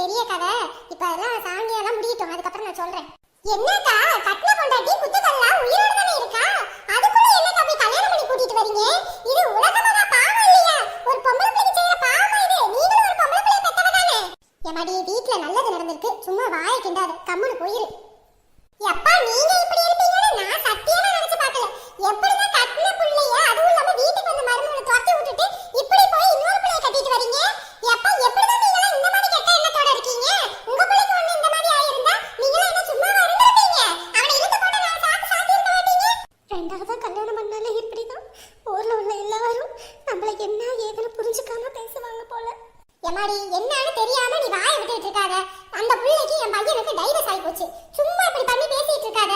பெரிய கதை. இப்ப அதெல்லாம் சாங்கியெல்லாம் முடியட்டும், அதுக்கப்புறம் நான் சொல்றேன். என்னக்கா கட்ன பொண்டாட்டி குத்துக்கல்லா உயிரோட தானே இருக்கா? அதுக்குள்ள என்னக்கா போய் கல்யாணம் பண்ணி கூட்டிட்டு வரீங்க? இது உலகமா பாவம் இல்லையா? ஒரு பொம்பளை பிள்ளைக்கு செய்யற பாவம் இது. நீங்களும் ஒரு பொம்பளை பிள்ளை பெத்தவ தானே? எம்மாடி வீட்ல நல்லது நடந்திருக்கு, சும்மா வாயை கிண்டாத, கம்முனு போயிரு. எப்பா நீங்க இப்படி இருப்பீங்கன்னு நான் சத்தியமா நினைச்சு பார்க்கல. எப்படிதான் கட்ன புள்ளைய அதுவும் இல்லாம வீட்டுக்கு வந்த மருமகளை துரத்தி விட்டுட்டு இப்படி போய் இன்னொரு பிள்ளைய கட்டிட்டு வரீங்க? எப்பா எப்படிதான் நீங்க இந்த மாதிரி கெட்ட எண்ணத்தோட இருக்கீங்க? உங்க பிள்ளைக்கு ஒண்ணு இந்த மாதிரி ஆயிருந்தா நீங்க என்ன சும்மா இருந்திருப்பீங்க? அவனை இழுத்து போட்டு நான் சாத்தி இருக்க மாட்டீங்க. ரெண்டாவதா கல்யாணம் பண்ணாலே இப்படிதான் ஊர்ல உள்ள எல்லாரும் நம்மள என்ன ஏதுன்னு புரிஞ்சுக்காம பேசுவாங்க போல. எம்மாடி என்னன்னு தெரியாம நீ வாயை விட்டுட்டு இருக்காத. அந்த பிள்ளைக்கு என் பையனுக்கு டைவர்ஸ் ஆகி போச்சு. சும்மா இப்படி பண்ணி பேசிட்டு இருக்காத.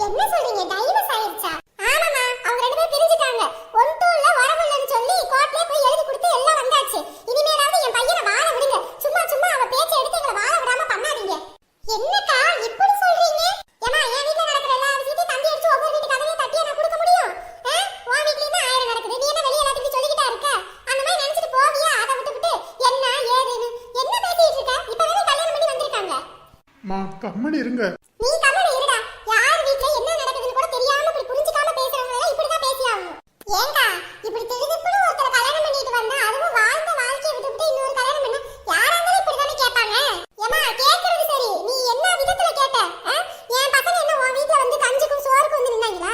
என்ன சொல்றீங்க? டைவர்ஸ் ஆயிருச்சா? ஆமாமா, அவங்க ரெண்டு பேரும் பிரிஞ்சிட்டாங்க. ஒன்றுல வரமுள்ளன்னு சொல்லி கோர்ட்ல போய் எழுதி கொடுத்து எல்லாம் வந்தாச்சு. இனிமேலாவது என் பையனை வாழ விடுங்க. சும்மா சும்மா அவ பேச்ச எடுத்து எங்களை வாழ விடாம பண்ணாதீங்க. என்னக்கா இப்படி சொல்றீங்க? ஏமா என் வீட்ல நடக்கிற எல்லா விஷயத்தையும் தம்பி அடிச்சு ஒவ்வொரு வீட்டு கதவையை தட்டியா நான் கொடுக்க முடியும்? உன் வீட்லயும் தான் 1000 நடக்குது. நீ என்ன வெளிய எல்லாத்தையும் சொல்லிக்கிட்டா இருக்க? அந்த மாதிரி நினைச்சிட்டு போவியா? அதை விட்டுவிட்டு என்ன ஏதுன்னு என்ன பேசிட்டு இருக்க? இப்பவே கல்யாணம் பண்ணி வந்திருக்காங்க. மா கம்மனு இருங்க. நீ கம்மனு இருடா. யார் வீட்ல என்ன நடக்குதுன்னு கூட தெரியாம இப்படி புரிஞ்சுக்காம பேசுறவங்க எல்லாம் இப்படி தான் பேசியாகணும். ஏங்கா இப்படி திடுதிப்புன்னு ஒருத்தர கல்யாணம் பண்ணிட்டு வந்தா அதுவும் வாழ்ந்த வாழ்க்கையை விட்டுவிட்டு இன்னொரு கல்யாணம் பண்ணா யாராங்களும் இப்படி தானே கேட்பாங்க. ஏமா கேட்கறது சரி, நீ என்ன விதத்துல கேட்ட? என் பசங்க என்ன உன் வீட்ல வந்து கஞ்சிக்கும் சோறுக்கும் வந்து நின்னாங்களா?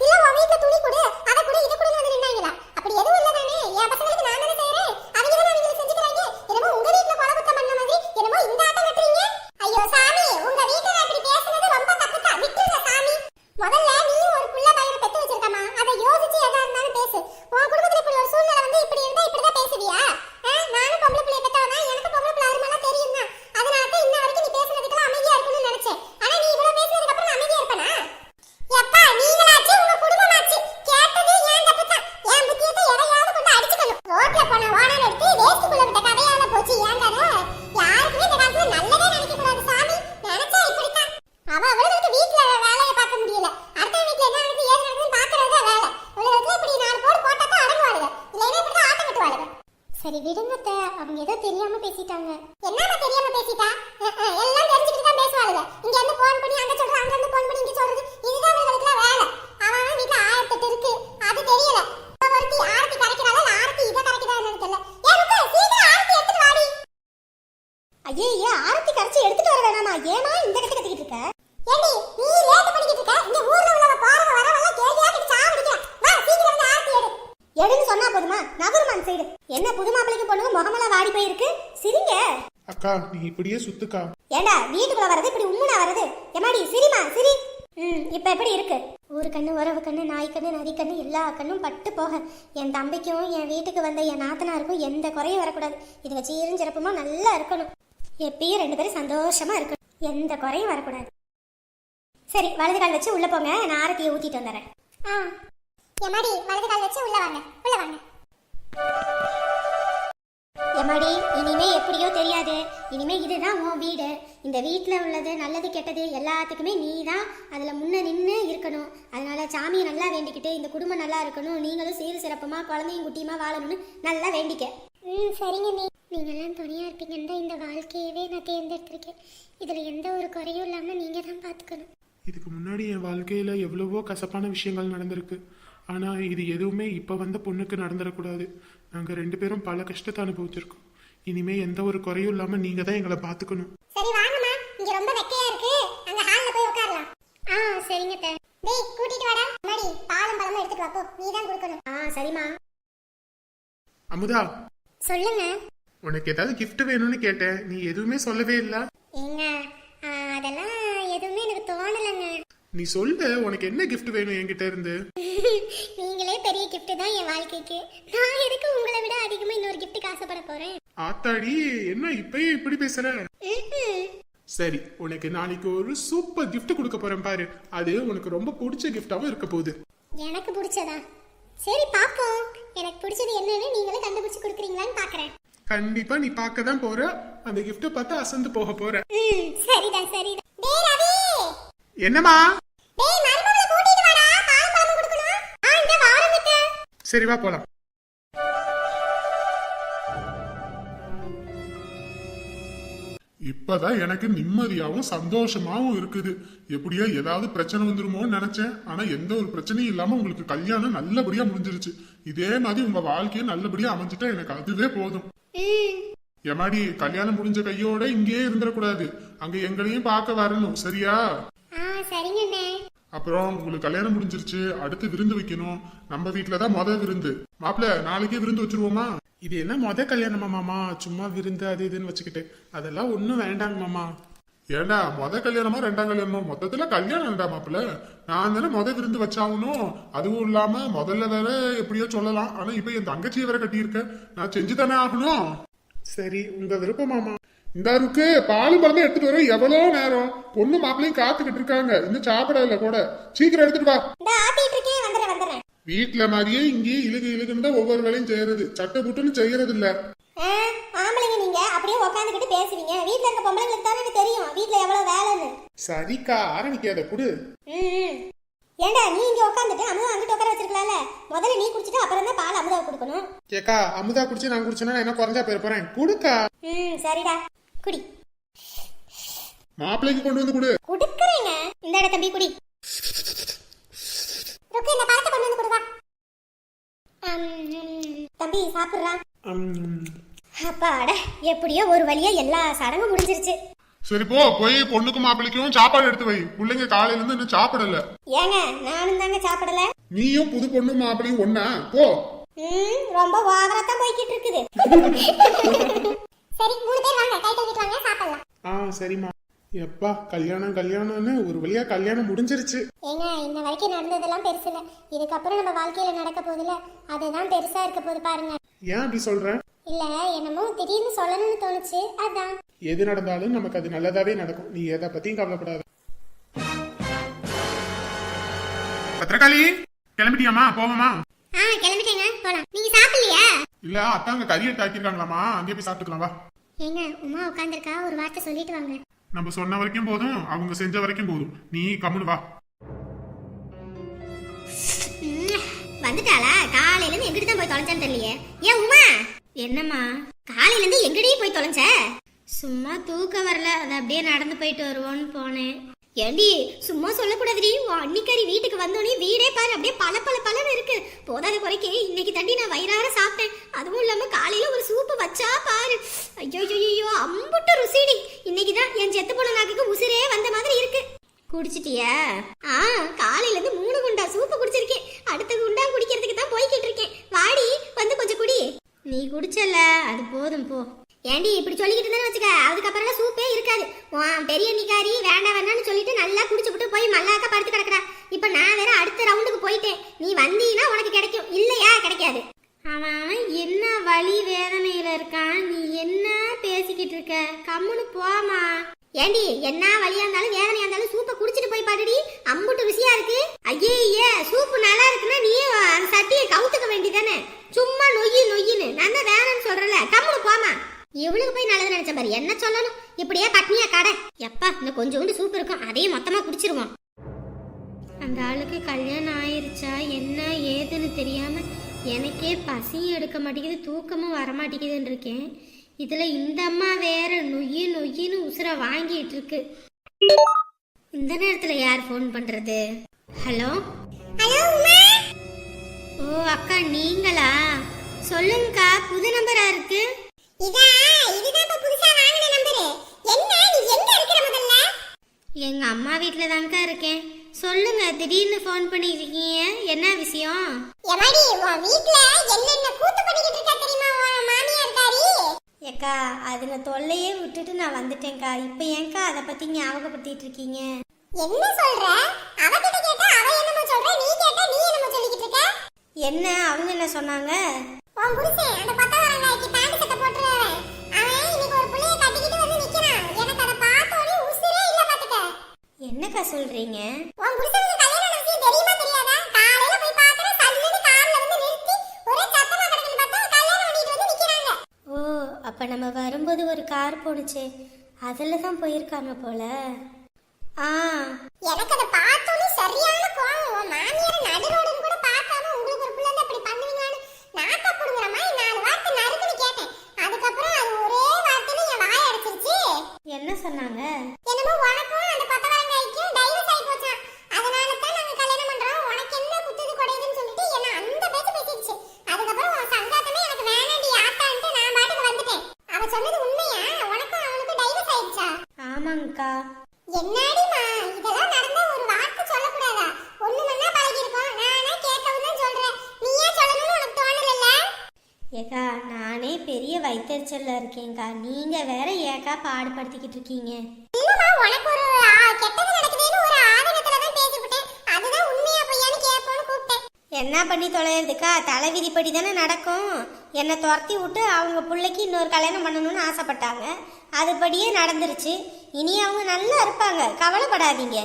இல்ல உன் வீட்ல துணி கொடு அதை கூட இதை கூட வந்து நின்னாங்களா? அப்படி எதுவும் இல்ல தானே. என் பசங்களுக்கு நான் தானே செய்யறேன், அவங்க தானே அவங்களுக்கு செஞ்சுக்கிறாங்க. என்னமோ உங்க வீட்ல கொலகுத்தம் பண்ண மாதிரி என்னமோ இந்த ஆட்டம் கட்டுறீங்க. ஐயோ சாமி, உங்க வீட்ல அப்படி பேசுனது ரொம்ப தப்புக்கா. விட்டுருங்க சாமி. முதல்ல நீயும் ஒரு புள்ள பையனை பெத்து வச்சிருக்கமா, அதை யோசிச்சு எதா இருந்தாலும் பேசு. உன் குடும்பத்துல இப்படி ஒரு சூழ்நிலை வந்து இப்படி இருந்தா இப்படிதான் பேசுவியா? நானும் பொம்பளை பிள்ளைய பெத்தவனா, எனக்கு பொம்பளை பிள்ளை அருமெல்லாம் தெரியும் தான். அதனால தான் இன்ன வரைக்கும் நீ பேசுனதுக்கெல்லாம் அமைதியா இருக்கணும்னு நினைச்சேன். ஆனா நீ இவ்வளவு பேசுனதுக்கு அப்புறம் நான் அமைதியா இருப்பேனா? எப்பா நீங்களாச்சு உங்க குடும்பமாச்சு கேட்டது ஏன் தப்பு தான். என் புத்தியத்தை எதையாவது கொண்டு அடிச்சுக்கணும். ரோட்ல போன ஓனர் எடுத்து வேஸ்டுக்குள்ள விட்ட கதையால போச்சு ஏன் கதை. யாருக்குமே இந்த காலத்துல நல்லதே நினைக்க கூடாது சாமி. நினைச்சா இப்படித்தான். அவளுக்கு வீட்ல வேலையை பார்க்க முடியல. அடுத்த வீட்ல என்ன நடக்குது ஏது நடக்குதுன்னு பாக்குறதா வேலை. உலகத்துல இப்படி 4 போடு போட்டா தான் அடங்குவாளுங்க. இல்லைன்னா இப்படிதான் ஆட்டம் கட்டுவாளுங்க. சரி விடுங்கத்த, அவங்க ஏதோ தெரியாம பேசிட்டாங்க. என்னமா தெரியாம பேசிட்டா? எல்லாம் தெரிஞ்சுக்கிட்டு தான் பேசுவாளுங்க. இங்க இருந்து போன் பண்ணி அங்க சொல்றது, அங்க இருந்து போன் பண்ணி இங்க சொல்றது, இதுதான் அவங்களுக்குலாம் வேலை. அவன் வீட்ல 1008 இருக்கு, அது தெரியல. ஒருத்தி ஆரத்தி கரைக்கிறாளா இல்ல ஆரத்தி இதை கரைக்கிறான்னு தெரியல. சீக்கிரம் ஆரத்தி எடுத்துட்டு வாடி. ஐயே ஆரத்தி கரைச்சி எடுத்துட்டு வர வேணாமா? ஏமா இந்த கட்ட கத்திக்கிட்டு இருக்க? ஏண்டி நீ லேட் பண்ணிக்கிட்டு இருக்க? இந்த ஊர்ல உள்ளவங்க போறவங்க வரவங்க கேள்வியா கிட்ட சாவடிக்க. வா சீக்கிரம் வந்து ஆரத்தி எடு. எடுன்னு சொன்னா போதுமா? நகருமான் சைடு என்ன புது மாப்பிளைக்கு பொண்ணுங்க முகமெல்லாம் வாடி போயிருக்கு. சிரிங்க அக்கா, நீ இப்படியே சுத்துக்கா. ஏண்டா வீட்டுக்குள்ள வரது இப்படி உம்முனா வரது? எமாடி சிரிமா சிரி. இப்ப எப்படி இருக்கு? ஒரு கண்ணு உறவு கண்ணு நாய் கண்ணு நரி கண்ணு எல்லா கண்ணும் பட்டு போக என் தம்பிக்கும் என் வீட்டுக்கு வந்த என் நாத்தனாருக்கும் எந்த குறையும் வரக்கூடாது. இதுங்க சீரும் சிறப்புமா நல்லா இருக்கணும். எப்பயும் 2 பேரும் சந்தோஷமா இருக்கணும். எந்த குறையும் வரக்கூடாது. சரி வலது கால் வச்சு உள்ள போங்க, நான் ஆரத்தியை ஊத்திட்டு வந்துடுறேன். எமாடி வலது கால் வச்சு உள்ள வாங்க, உள்ள வாங்க. எமாடி இனிமே எப்படியோ தெரியாது. இனிமே இதுதான் உன் வீடு. இந்த வீட்டில் உள்ளது நல்லது கெட்டது எல்லாத்துக்குமே நீ தான் அதில் முன்ன நின்று இருக்கணும். அதனால சாமியை நல்லா வேண்டிக்கிட்டு இந்த குடும்பம் நல்லா இருக்கணும், நீங்களும் சீர் சிறப்புமா குழந்தையும் குட்டியுமா வாழணும்னு நல்லா வேண்டிக்க. சரிங்க நீங்கள்லாம் துணையாக இருப்பீங்கன்னு தான் இந்த வாழ்க்கையவே நான் தேர்ந்தெடுத்திருக்கேன். இதில் எந்த ஒரு குறையும் இல்லாமல் நீங்கள் தான் பார்த்துக்கணும். இதுக்கு முன்னாடி என் வாழ்க்கையில எவ்வளவோ கசப்பான விஷயங்கள் நடந்திருக்கு. ஆனா இது எதுவுமே இப்ப வந்த பொண்ணுக்கு நடந்துடக்கூடாது. நாங்க 2 பேரும் பல கஷ்டத்தை அனுபவிச்சிருக்கோம். இனிமே எந்த ஒரு குறையும் இல்லாம நீங்க தான் எங்களை பாத்துக்கணும். சரி வாங்கம்மா, இங்க ரொம்ப வெக்கையா இருக்கு, அங்க ஹால்ல போய் உட்காரலாம். சரிங்க டேய் கூட்டிட்டு வாடா. மாடி பாலும் பழமும் எடுத்துட்டு வா போ, நீ தான் கொடுக்கணும். சரிம்மா. அமுதா சொல்லுங்க. உனக்கு ஏதாவது gift வேணும்னு கேட்டேன், நீ எதுவுமே சொல்லவே இல்ல. ஏங்க அதெல்லாம் எதுவுமே எனக்கு தோணலங்க. நீ சொல்லு, உனக்கு என்ன gift வேணும் என்கிட்ட இருந்து? நீங்களே பெரிய gift தான் என் வாழ்க்கைக்கு. நான் எதுக்கு உங்களை விட அதிகமா இன்னொரு gift ஆசைப்பட போறேன்? ஆத்தாடி என்ன இப்பயே இப்படி பேசுற? சரி உனக்கு நாளைக்கு ஒரு சூப்பர் gift கொடுக்க போறேன் பாரு. அது உனக்கு ரொம்ப பிடிச்ச gift-ஆவும் இருக்க போகுது. எனக்கு பிடிச்சதா? சரி பாப்போம். எனக்கு பிடிச்சது என்னன்னு நீங்களே கண்டுபிடிச்சு கொடுக்குறீங்களான்னு பாக்குறேன். கண்டிப்பா நீ பார்க்க தான் போற. அந்த gift-ஐ பார்த்து அசந்து போக போற. சரிடா சரிடா. டேய் ரவி. என்னம்மா? டேய் மருமகளை கூட்டிட்டு வாடா, பால் பழம் கொடுக்கணும். இந்த வாரம் கிட்ட. சரி வா போலாம். இப்பதான் எனக்கு நிம்மதியாவும் சந்தோஷமாவும் இருக்குது. எப்படியோ ஏதாவது பிரச்சனை வந்துருமோன்னு நினைச்சேன். ஆனா எந்த ஒரு பிரச்சனையும் இல்லாம உங்களுக்கு கல்யாணம் நல்லபடியா முடிஞ்சிருச்சு. இதே மாதிரி உங்க வாழ்க்கையை நல்லபடியா அமைஞ்சிட்டா எனக்கு அதுவே போதும். எமாடி, கல்யாணம் முடிஞ்ச கையோட இங்கேயே இருந்துடக்கூடாது. அங்க எங்களையும் பார்க்க வரணும், சரியா? சரிங்கண்ணே. அப்புறம் உங்களுக்கு கல்யாணம் முடிஞ்சிருச்சு, அடுத்து விருந்து வைக்கணும். நம்ம வீட்டுலதான் முத விருந்து. மாப்பிள்ள, நாளைக்கே விருந்து வச்சிருவோமா? இது என்ன கல்யாணமா மாமா? சும்மா விருந்து அது இதுன்னு வச்சுக்கிட்டு அதெல்லாம் ஒண்ணும் வேண்டாங்க மாமா. ஏண்டா, முத கல்யாணமா ரெண்டாம் கல்யாணமா? மொத்தத்துல கல்யாணம் வேண்டாம் மாப்பிள்ள. நான் தானே முத விருந்து வச்சாகணும். அதுவும் இல்லாம முதல்ல வேற எப்படியோ சொல்லலாம். ஆனா இப்ப என் தங்கச்சியை வேற கட்டியிருக்க, நான் செஞ்சு தானே ஆகணும். சரி, உங்க விருப்பம் மாமா. இந்த அருக்கு பாலும் பழமே எடுத்துட்டு வர எவ்வளவு நேரம்? பொண்ணு மாப்பிளையும் காத்துக்கிட்டு இருக்காங்க, இன்னும் சாப்பிடல கூட. சீக்கிரம் எடுத்துட்டு வா. வீட்டுல மாதிரியே இங்கேயே இழுகு இழுகுன்னு தான் ஒவ்வொரு வேலையும் செய்யறது. சட்டை புட்டுன்னு செய்யறது இல்ல. ஆம்பளைங்க நீங்க அப்படியே உட்காந்துக்கிட்டு பேசுவீங்க. வீட்டுல இருக்க பொம்பளைங்களுக்கு தானே தெரியும் வீட்டுல எவ்வளவு வேலைன்னு. சரிக்கா, ஆரம்பிக்காத குடு. ஏண்டா நீ இங்க உட்காந்துட்டு அமுதா அங்கிட்டு உட்கார வச்சிருக்கலாம்ல. முதல்ல நீ குடிச்சிட்டு அப்புறம் தான் பால் அமுதாவை கொடுக்கணும். கேக்கா, அமுதா குடிச்சு நான் குடிச்சேன்னா என்ன குறைஞ்சா போறேன். குடுக்கா. சரிடா, குடி. மாப்பிளைக்கு கொண்டு வந்து குடு. குடுக்கறேங்க. இந்தடா தம்பி, குடி. ருக்கு, இந்த பழத்தை கொண்டு வந்து குடுவா. தம்பி சாப்பிடுறா. அப்பாட, எப்படியோ ஒரு வழியா எல்லா சடங்கும் முடிஞ்சிருச்சு. சரி போ, போய் பொண்ணுக்கும் மாப்பிளைக்கும் சாப்பாடு எடுத்து வை. பிள்ளைங்க காலையில இருந்து இன்னும் சாப்பிடல. ஏங்க, நானும் தாங்க சாப்பிடல. நீயும் புது பொண்ணு மாப்பிளையும் ஒண்ணா? போ. ரொம்ப ஓவரா தான் போய்கிட்டு இருக்குது. சரி, 3 பேர் வாங்க, கை கழுவிட்டு வாங்க, சாப்பிடலாம். சரிம்மா. எப்பா, கல்யாணம்னு ஒரு வழியா கல்யாணம் முடிஞ்சிருச்சு. ஏங்க, இன்ன வரைக்கும் நடந்ததெல்லாம் பெருசு இல்ல. இதுக்கப்புறம் நம்ம வாழ்க்கையில நடக்க போகுதுல, அதுதான் பெருசா இருக்க போகுது பாருங்க. ஏன் அப்படி சொல்ற? இல்ல, என்னமோ திடீர்னு சொல்லணும்னு தோணுச்சு, அதான். எது நடந்தாலும் நமக்கு அது நல்லதாவே நடக்கும். நீ எதை பத்தியும் கவலைப்படாத. பத்திரகாளி, கிளம்பிட்டியாமா? போவோமா? கிளம்பிட்டேங்க, போலாம். நீங்க சாப்பிடலையா? இல்ல, அத்தாங்க கறி எடுத்து ஆக்கிருக்காங்களாமா, அங்கே போய் சாப்பிட்டுக்கலாம். வா. ஏங்க, உமா உட்காந்துருக்கா, ஒரு வார்த்தை சொல்லிட்டு வாங்க. நம்ம சொன்ன வரைக்கும் போதும், அவங்க செஞ்ச வரைக்கும் போதும். நீ கம்முனு வா. வந்துட்டாளா? காலையில இருந்து எங்கிட்டு தான் போய் தொலைஞ்சான்னு தெரியலையே. ஏன் உமா? என்னம்மா, காலையில இருந்து எங்கடி போய் தொலைஞ்ச? சும்மா தூக்கம் வரல, அது அப்படியே நடந்து போயிட்டு வருவோன்னு போனேன். ஏண்டி, சும்மா சொல்லக்கூடாதுடி. அன்னிக்காரி வீட்டுக்கு வந்தோடனே வீடே பாரு அப்படியே பல பல பலன்னு இருக்கு. போதாத குறைக்கு இன்னைக்கு தண்டி நான் வயிறார சாப்பிட்டேன். அதுவும் இல்லாம காலையில ஒரு சூப்பு வச்சா பாரு, ஐயோ அம்புட்டு ருசிடி. இன்னைக்குதான் என் செத்து போன நாக்குக்கு உசிரே வந்த மாதிரி இருக்கு. குடிச்சிட்டியா? காலையில இருந்து 3 குண்டா சூப்பு குடிச்சிருக்கேன். அடுத்த குண்டா குடிக்கிறதுக்கு தான் போய்கிட்டு இருக்கேன். வாடி, வந்து கொஞ்சம் குடி. நீ குடிச்சல, அது போதும் போ. ஏண்டி இப்படி சொல்லிக்கிட்டு இருந்தா வச்சுக்க, அதுக்கப்புறம் சூப்பே இருக்காது. பெரிய நிக்காரி வேண்டாம் வேண்டாம்னு சொல்லிட்டு நல்லா குடிச்சுட்டு போய் மல்லாக்க படுத்து கிடக்குறா. இப்ப நான் வேற அடுத்த ரவுண்டுக்கு போயிட்டேன். நீ வந்தீன்னா உனக்கு கிடைக்கும், இல்லையா கிடைக்காது. அவன் என்ன வலி வேதனையில இருக்கான், நீ என்ன பேசிக்கிட்டு இருக்க? கம்முன்னு போமா. ஏண்டி, என்ன வலியா இருந்தாலும் வேதனையா இருந்தாலும் சூப்பை குடிச்சிட்டு போய் பாடுடி, அம்புட்டு ருசியா இருக்கு. ஐயே, சூப்பு நல்லா இருக்குன்னா நீ அந்த சட்டியை கவுத்துக்க வேண்டியதானே. சும்மா நொய்யின்னு நான் தான் வேணான்னு சொல்றல. கம்முன்னு போமா. இவளுக்கு போய் நல்லது நினைச்ச பாரு, என்ன சொல்லணும். இப்படியே பட்னியா கடை. எப்பா, இன்னும் கொஞ்சோண்டு சூப் இருக்கும், அதையும் மொத்தமா குடிச்சிருவோம். அந்த ஆளுக்கு கல்யாணம் ஆயிருச்சா என்ன ஏதுன்னு தெரியாம எனக்கே பசியும் எடுக்க மாட்டேங்குது, தூக்கமும் வரமாட்டேங்குதுன்னு இருக்கேன். இதுல இந்த அம்மா வேற நொய்யின்னு உசுர வாங்கிட்டு இருக்கு. இந்த நேரத்துல யார் போன் பண்றது? ஹலோ. ஓ அக்கா, நீங்களா? சொல்லுங்கக்கா, புது நம்பரா இருக்கு. எங்க அம்மா வீட்டுல தான்க்கா இருக்கேன். சொல்லுங்க, திடீர்னு போன் பண்ணிருக்கீங்க, என்ன விஷயம்? ஏக்கா, அதுல தொல்லையே விட்டுட்டு நான் வந்துட்டேன்க்கா. இப்ப ஏன்க்கா அதை பத்தி ஞாபகப்படுத்திட்டு இருக்கீங்க? என்ன சொல்ற? அவகிட்ட கேட்டா அவ என்னமோ சொல்ற, நீ கேட்டா நீ என்னமோ சொல்லிக்கிட்டு இருக்க. என்ன அவங்க என்ன சொன்னாங்க? உன் புருஷன் அந்த பத்தவரங்காய்க்கு பேண்ட் சட்டை போட்டுறவன், அவன் இன்னைக்கு ஒரு புள்ளைய கட்டிக்கிட்டு வந்து நிக்கிறான். எனக்கு அத பார்த்தோனே உசுரே இல்ல பாத்துக்க. என்னக்கா சொல்றீங்க? உன் புருஷனுக்கு கல்யாணம் விஷயம் தெரியுமா தெரியாதா? காலையில போய் பார்த்தா சல்லுன்னு கார்ல இருந்து நிறுத்தி ஒரே சத்தமா கிடக்குன்னு பார்த்தா கல்யாணம் பண்ணிட்டு வந்து நிக்கிறாங்க. ஓ, அப்ப நம்ம வரும்போது ஒரு கார் போனுச்சே, அதுல தான் போயிருக்காங்க போல. எனக்கு அத பார்த்தோனே சரியான கோவம். உன் மாமியார் நடுரோடுன்னு கூட பார்க்காம உங்களுக்கு ஒரு புள்ள அப்படி பண்ணுவீங்களான்னு நாக்க புடுங்கற மாதிரி 4 வார்த்தை நறுக்குன்னு கேட்டேன். அதுக்கப்புறம் அது ஒரே வார்த்தையில என் வாய் அடைச்சிருச்சு. இருக்குக்கா. என்னாடிமா இதெல்லாம் நடந்தா ஒரு வார்த்தை சொல்லக்கூடாதா? ஒண்ணு மண்ணா பழகி இருக்கோம். நானா கேட்கவும் தான் சொல்றேன். நீ ஏன் சொல்லணும்னு உனக்கு தோணலல்ல? ஏக்கா நானே பெரிய வயிற்றுச்சல்ல இருக்கேன்க்கா, நீங்க வேற ஏக்கா பாடுபடுத்திக்கிட்டு இருக்கீங்க. இல்லம்மா, உனக்கு ஒரு கெட்டது நடக்குதுன்னு ஒரு ஆதங்கத்துல தான் பேசிவிட்டேன். அதுதான் உண்மையா பொய்யான்னு கேட்போன்னு கூப்பிட்டேன். என்ன பண்ணி தொலைறதுக்கா, தலை விதிப்படி தானே நடக்கும். என்னை துரத்தி விட்டு அவங்க பிள்ளைக்கு இன்னொரு கல்யாணம் பண்ணணும்னு ஆசைப்பட்டாங்க, அதுபடியே நடந்துருச்சு. இனி அவங்க நல்லா இருப்பாங்க, கவலைப்படாதீங்க.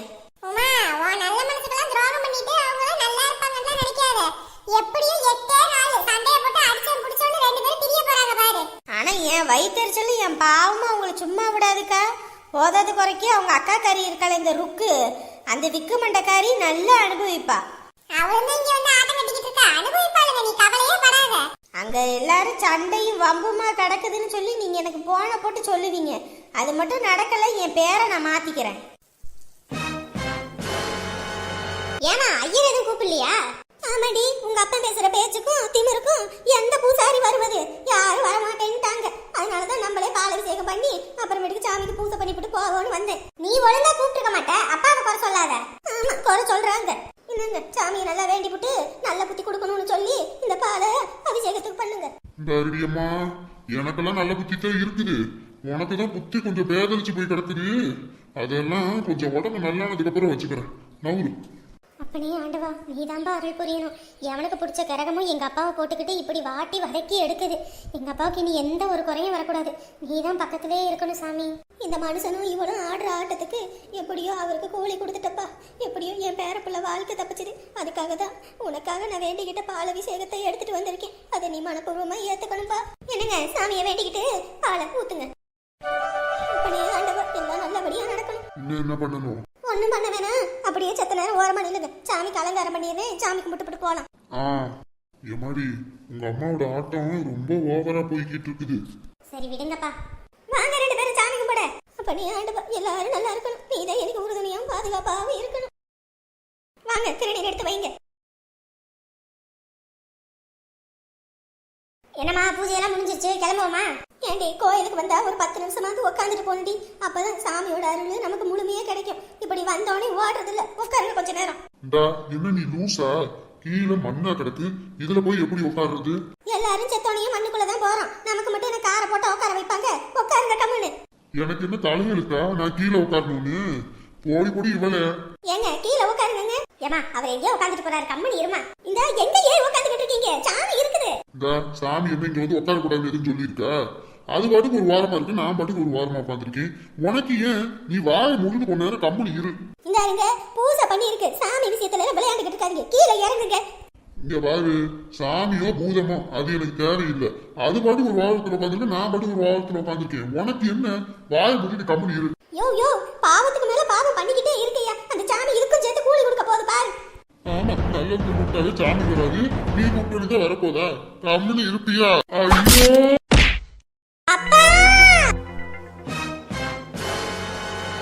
உமா, உன் நல்ல மனசுக்கெல்லாம் துரோகம் பண்ணிட்டு அவங்க நல்லா இருப்பாங்கன்னு நினைக்காத. எப்படியும் 8 நாள் சண்டைய போட்டு அடிச்சோம் புடிச்சோன்னு 2 பேரும் பிரிய போறாங்க பாரு. ஆனா என் வயிற்றுச்சல் என் பாவமா அவங்கள சும்மா விடாதுக்கா. போதாது குறைக்கு அவங்க அக்கா காரி இருக்காள இந்த ருக்கு, அந்த விக்கு மண்டக்காரி நல்லா அனுபவிப்பா. அவளும் இங்க வந்து ஆட்டம் கட்டிக்கிட்டு இருக்கா, அனுபவிப்பாளுங்க, நீ கவலையே படாத. அங்க எல்லாரும் சண்டையும் வம்புமா கிடக்குதுன்னு சொல்லி நீங்க எனக்கு போன போட்டு சொல்லுவீங்க. அது மட்டும் நடக்கல, என் பேரை நான் மாத்திக்கிறேன். ஏமா ஐயர் எதுவும் கூப்பிடலையா? ஆமாடி, உங்க அப்பா பேசுற பேச்சுக்கும் திமிருக்கும் எந்த பூசாரி வருவது? யாரும் வர மாட்டேன்ட்டாங்க. அதனாலதான் நம்மளே பால் அபிஷேகம் பண்ணி அப்புறமேட்டுக்கு சாமிக்கு பூசை பண்ணிவிட்டு போவோம்னு வந்தேன். நீ ஒழுங்கா கூப்பிட்டுக்க மாட்ட, அப்பாவை குறை சொல்லாத. ஆமா, குறை சொல்றாங்க. இன்னுங்க சாமியை நல்லா வேண்டிவிட்டு நல்ல புத்தி கொடுக்கணும்னு சொல்லி இந்த பாலை அபிஷேகத்துக்கு பண்ணுங்க. அம்மா, எனக்கெல்லாம் நல்ல புத்தி தான் இருக்குது. உனக்குதான் புத்தி கொஞ்சம் பேதலிச்சு போய் கிடக்குது. அதெல்லாம் கொஞ்சம் உடம்பு நல்லானதுக்கு அப்புறம் வச்சுக்கிறேன். நவுரு. அப்பனே ஆண்டவா, நீதான்பா அருள் புரியணும். எவனுக்கு பிடிச்ச கரகமும் எங்க அப்பாவை போட்டுக்கிட்டு இப்படி வாட்டி வதக்கி எடுக்குது. எங்க அப்பாவுக்கு இனி எந்த ஒரு குறையும் வரக்கூடாது. நீதான் பக்கத்திலே இருக்கணும் சாமி. இந்த மனுஷனும் இவனும் ஆடுற ஆட்டத்துக்கு எப்படியோ அவருக்கு கூலி கொடுத்துட்டப்பா. எப்படியோ என் பேரப்புள்ள வாழ்க்கை தப்பிச்சுது. அதுக்காக தான் உனக்காக நான் வேண்டிக்கிட்ட பால் அபிஷேகத்தை எடுத்துட்டு வந்திருக்கேன். அதை நீ மனப்பூர்வமா ஏத்துக்கணும்பா. என்னங்க, சாமியை வேண்டிக்கிட்டு பாலை ஊத்துங்க. அப்பனே ஆண்டவா, எல்லாம் நல்லபடியா நடக்கணும். இன்னும் என்ன பண்ணணும்? ஒண்ணும் பண்ண வேணாம், அப்படியே செத்த நேரம் ஓரமா நில்லுங்க. சாமிக்கு அலங்காரம் பண்ணிடுறேன், சாமிக்கு கும்பிட்டு போலாம். எமாடி, உங்க அம்மாவோட ஆட்டம் ரொம்ப ஓவரா போய்கிட்டு இருக்குது. சரி விடுங்கப்பா. வாங்க 2 பேரும் சாமி கும்பிட. அப்பனே ஆண்டவா, எல்லாரும் நல்லா இருக்கணும். நீதான் எனக்கு உறுதுணையாவும் பாதுகாப்பாகவும் இருக்கணும். வாங்க, திருநீர் எடுத்து வைங்க. என்னம்மா, பூஜையெல்லாம் முடிஞ்சிருச்சு, கிளம்புவோமா? ஏண்டி, கோயிலுக்கு வந்தா ஒரு 10 நிமிஷமாவது உட்காந்துட்டு போனடி. அப்பதான் சாமியோட அருள் நமக்கு முழுமையா கிடைக்கும். இப்படி வந்தோடனே ஓடுறது இல்ல, உட்காருங்க கொஞ்ச நேரம். என்ன நீ லூசா? கீழே மண்ணா கிடக்கு, இதுல போய் எப்படி உட்காருறது? எல்லாரும் செத்தோனையும் மண்ணுக்குள்ளதான் போறோம். நமக்கு மட்டும் என்ன காரை போட்டு உட்கார வைப்பாங்க? உட்காருங்க கம்முன்னு. எனக்கு என்ன தலையெழுத்தா நான் கீழே உட்காரணும்னு? போடி போடி இவளே. ஏங்க, கீழே உட்காருங்க. ஏமா, அவர் எங்கேயோ உட்காந்துட்டு போறாரு, கம்மனி இருமா. இந்த எங்க ஏன் உட்காந்துக்கிட்டு இருக்கீங்க? சாமி இருக்குது. இந்த சாமி என்ன இங்க வந்து உட்கார கூடாதுன்னு எதுவும் சொல்லியிருக்கா? அது பாட்டுக்கு ஒரு வாரமா இருக்கு, நான் பாட்டுக்கு ஒரு வாரமா உட்காந்துருக்கேன். உனக்கு ஏன்? நீ வாய முழுது கொஞ்ச நேரம் கம்மனி இரு. இந்த பூசை பண்ணி இருக்கு, சாமி விஷயத்துல விளையாண்டுக்கிட்டு இருக்காங்க. கீழே இறங்குங்க. இங்க பாரு, சாமியோ பூதமோ அது எனக்கு தேவையில்லை. அது பாட்டுக்கு ஒரு வாரத்துல உட்காந்துருக்கேன், நான் பாட்டுக்கு ஒரு வாரத்துல உட்காந்துருக்கேன். உனக்கு என்ன? வாய முடிட்டு கம்மனி இரு. யோ, பாவத்துக்கு மேல பாவம் பண்ணிக்கிட்டே இருக்கையா? அந்த சாமி இதுக்கும் சேர்த்து கூலி கொடுக்க போகுது பாரு. ஆமா, நல்லது கூப்பிட்டாலே சாமி வராது. நீ கூப்பிட்டு வரப்போதா? கம்மனி இருப்பியா? ஐயோ.